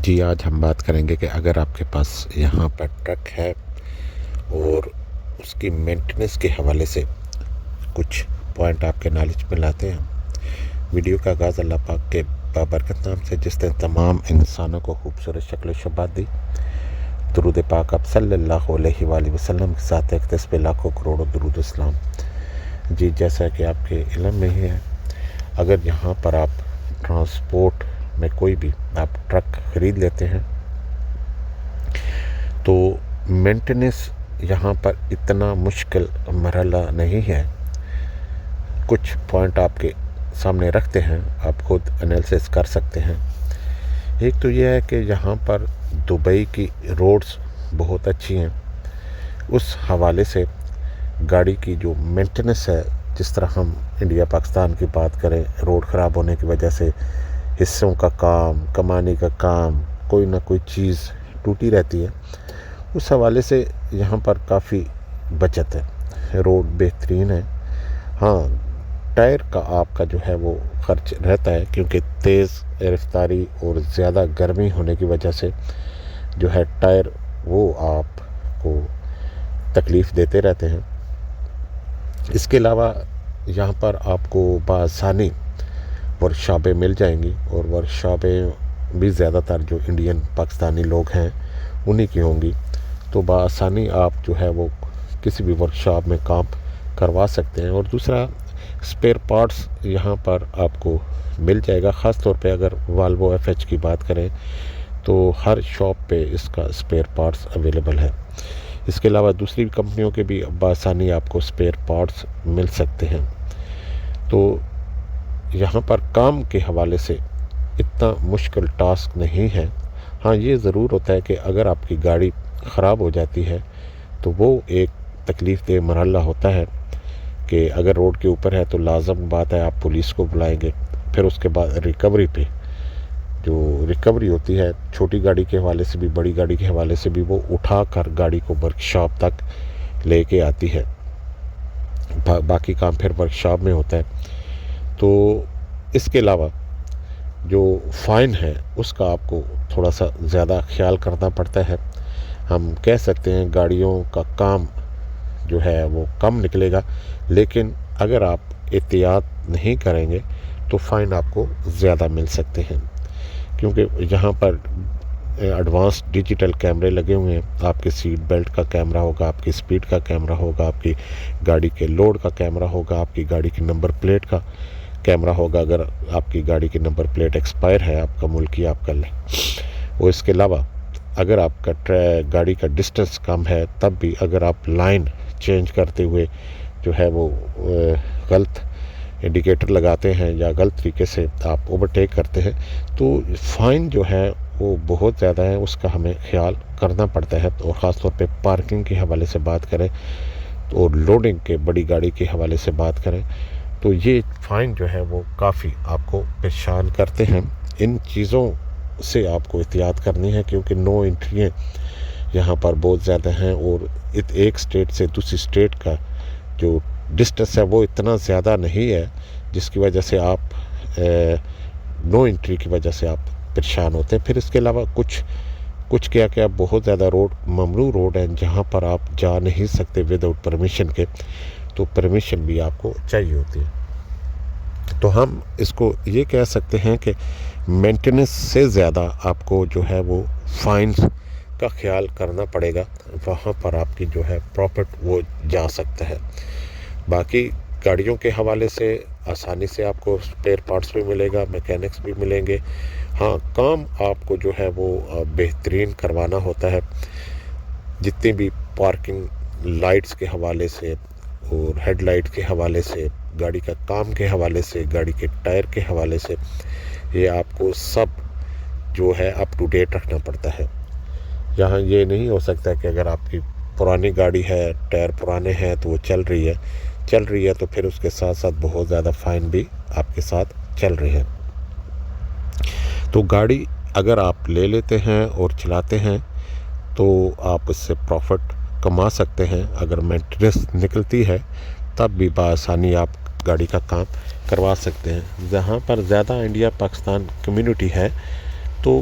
جی آج ہم بات کریں گے کہ اگر آپ کے پاس یہاں پر ٹرک ہے اور اس کی مینٹننس کے حوالے سے کچھ پوائنٹ آپ کے نالج میں لاتے ہیں. ویڈیو کا آغاز اللہ پاک کے بابرکت نام سے جس نے تمام انسانوں کو خوبصورت شکل و شباہت دی. درود پاک آپ صلی اللہ علیہ وآلہ وسلم کے ساتھ ایک تسبیح لاکھوں کروڑوں درود اسلام. جی جیسا کہ آپ کے علم میں ہی ہے، اگر یہاں پر آپ ٹرانسپورٹ میں کوئی بھی آپ ٹرک خرید لیتے ہیں تو مینٹننس یہاں پر اتنا مشکل مرحلہ نہیں ہے. کچھ پوائنٹ آپ کے سامنے رکھتے ہیں، آپ خود انالیسس کر سکتے ہیں. ایک تو یہ ہے کہ یہاں پر دبئی کی روڈز بہت اچھی ہیں، اس حوالے سے گاڑی کی جو مینٹننس ہے، جس طرح ہم انڈیا پاکستان کی بات کریں، روڈ خراب ہونے کی وجہ سے حصوں کا کام، کمانے کا کام، کوئی نہ کوئی چیز ٹوٹی رہتی ہے. اس حوالے سے یہاں پر کافی بچت ہے، روڈ بہترین ہے. ہاں، ٹائر کا آپ کا جو ہے وہ خرچ رہتا ہے، کیونکہ تیز رفتاری اور زیادہ گرمی ہونے کی وجہ سے جو ہے ٹائر وہ آپ کو تکلیف دیتے رہتے ہیں. اس کے علاوہ یہاں پر آپ کو بآسانی ورکشاپیں مل جائیں گی، اور ورکشاپیں بھی زیادہ تر جو انڈین پاکستانی لوگ ہیں انہی کی ہوں گی. تو بآسانی آپ جو ہے وہ کسی بھی ورکشاپ میں کام کروا سکتے ہیں. اور دوسرا، اسپیئر پارٹس یہاں پر آپ کو مل جائے گا. خاص طور پہ اگر والوو ایف ایچ کی بات کریں تو ہر شاپ پہ اس کا اسپیئر پارٹس اویلیبل ہے. اس کے علاوہ دوسری کمپنیوں کے بھی بآسانی آپ کو اسپیئر پارٹس مل سکتے ہیں. تو یہاں پر کام کے حوالے سے اتنا مشکل ٹاسک نہیں ہے. ہاں، یہ ضرور ہوتا ہے کہ اگر آپ کی گاڑی خراب ہو جاتی ہے تو وہ ایک تکلیف دہ مرحلہ ہوتا ہے کہ اگر روڈ کے اوپر ہے تو لازم بات ہے آپ پولیس کو بلائیں گے. پھر اس کے بعد ریکوری پہ جو ریکوری ہوتی ہے، چھوٹی گاڑی کے حوالے سے بھی بڑی گاڑی کے حوالے سے بھی، وہ اٹھا کر گاڑی کو ورکشاپ تک لے کے آتی ہے. باقی کام پھر ورکشاپ میں ہوتا ہے. تو اس کے علاوہ جو فائن ہے اس کا آپ کو تھوڑا سا زیادہ خیال کرنا پڑتا ہے. ہم کہہ سکتے ہیں گاڑیوں کا کام جو ہے وہ کم نکلے گا، لیکن اگر آپ احتیاط نہیں کریں گے تو فائن آپ کو زیادہ مل سکتے ہیں. کیونکہ یہاں پر ایڈوانس ڈیجیٹل کیمرے لگے ہوئے ہیں. آپ کے سیٹ بیلٹ کا کیمرہ ہوگا، آپ کی سپیڈ کا کیمرہ ہوگا، آپ کی گاڑی کے لوڈ کا کیمرہ ہوگا، آپ کی گاڑی کی نمبر پلیٹ کا کیمرہ ہوگا اگر آپ کی گاڑی کی نمبر پلیٹ ایکسپائر ہے، آپ کا ملکی آپ کا لیں. اور اس کے علاوہ اگر آپ کا گاڑی کا ڈسٹنس کم ہے تب بھی اگر آپ لائن چینج کرتے ہوئے جو ہے وہ غلط انڈیکیٹر لگاتے ہیں یا غلط طریقے سے آپ اوورٹیک کرتے ہیں تو فائن جو ہے وہ بہت زیادہ ہے. اس کا ہمیں خیال کرنا پڑتا ہے. اور خاص طور پہ پارکنگ کے حوالے سے بات کریں اور لوڈنگ کے بڑی گاڑی کے حوالے سے بات کریں تو یہ فائن جو ہے وہ کافی آپ کو پریشان کرتے ہیں. ان چیزوں سے آپ کو احتیاط کرنی ہے، کیونکہ نو انٹریاں یہاں پر بہت زیادہ ہیں، اور ایک سٹیٹ سے دوسری سٹیٹ کا جو ڈسٹنس ہے وہ اتنا زیادہ نہیں ہے، جس کی وجہ سے آپ نو انٹری کی وجہ سے آپ پریشان ہوتے ہیں. پھر اس کے علاوہ کچھ کیا بہت زیادہ روڈ ممنوع روڈ ہیں جہاں پر آپ جا نہیں سکتے وداؤٹ پرمیشن کے، تو پرمیشن بھی آپ کو چاہیے ہوتی ہے. تو ہم اس کو یہ کہہ سکتے ہیں کہ مینٹننس سے زیادہ آپ کو جو ہے وہ فائنز کا خیال کرنا پڑے گا. وہاں پر آپ کی جو ہے پروفٹ وہ جا سکتا ہے. باقی گاڑیوں کے حوالے سے آسانی سے آپ کو اسپیئر پارٹس بھی ملے گا، میکینکس بھی ملیں گے. ہاں، کام آپ کو جو ہے وہ بہترین کروانا ہوتا ہے. جتنی بھی پارکنگ لائٹس کے حوالے سے اور ہیڈ لائٹ کے حوالے سے، گاڑی کا کام کے حوالے سے، گاڑی کے ٹائر کے حوالے سے، یہ آپ کو سب جو ہے اپ ٹو ڈیٹ رکھنا پڑتا ہے. یہاں یہ نہیں ہو سکتا کہ اگر آپ کی پرانی گاڑی ہے، ٹائر پرانے ہیں تو وہ چل رہی ہے تو پھر اس کے ساتھ ساتھ بہت زیادہ فائن بھی آپ کے ساتھ چل رہے ہیں. تو گاڑی اگر آپ لے لیتے ہیں اور چلاتے ہیں تو آپ اس سے پروفٹ کما سکتے ہیں. اگر مینٹننس نکلتی ہے تب بھی بآسانی آپ گاڑی کا کام کروا سکتے ہیں. جہاں پر زیادہ انڈیا پاکستان کمیونٹی ہے تو